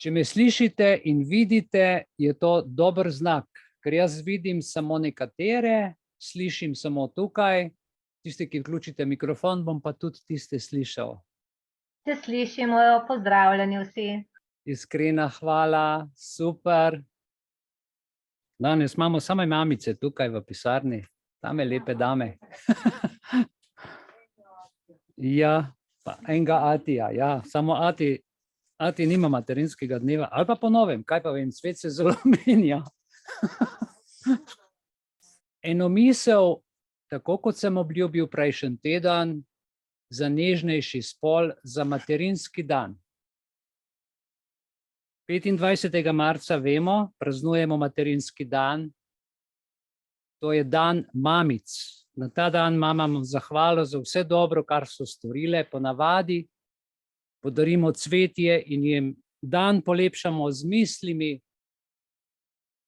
Če me slišite in vidite, je to dober znak, ker jaz vidim samo nekatere, slišim samo tukaj, tisti, ki vključite mikrofon, bom pa tudi tiste slišal. Te slišimo, pozdravljeni vsi. Iskrena hvala, super. Danes imamo same mamice tukaj v pisarni, tame lepe dame. Ja, pa enega Atija, ja, samo Ati nima materinskega dneva, ali pa po novem, kaj pa vem, svet se zelo menja. Eno misel, tako kot sem obljubil prejšnji teden, za nežnejši spol, za materinski dan. 25. marca vemo, praznujemo materinski dan, to je dan mamic. Na ta dan mamam zahvalo za vse dobro, kar so storile, ponavadi podarimo cvetje in jim dan polepšamo z mislimi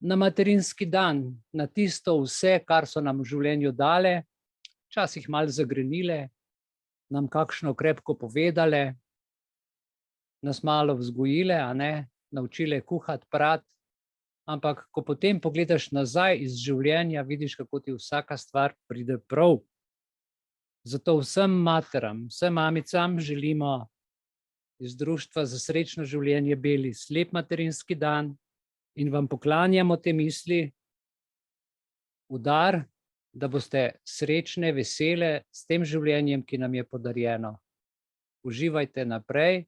na materinski dan, na tisto vse, kar so nam v življenju dale, včasih malo zagrenile, nam kakšno krepko povedale, nas malo vzgojile, a ne, naučile kuhati, prati, ampak ko potem pogledaš nazaj iz življenja, vidiš, kako ti vsaka stvar pride prav. Zato vsem materam, vsem mamicam želimo iz Društva za srečno življenje Beli lep materinski dan in vam poklanjamo te misli v dar, da boste srečne, vesele s tem življenjem, ki nam je podarjeno. Uživajte naprej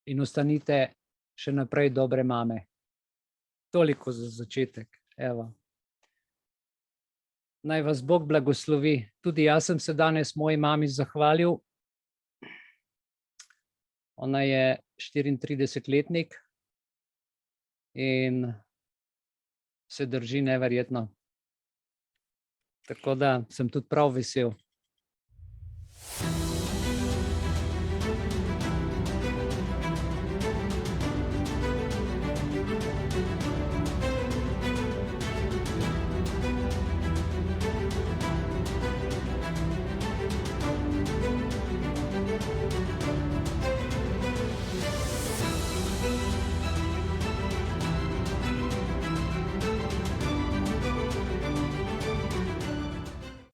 in ostanite še naprej dobre mame. Toliko za začetek. Evo. Naj vas Bog blagoslovi. Tudi jaz sem se danes moji mami zahvalil. Ona je 34-letnik in se drži neverjetno. Tako da sem tudi prav vesel.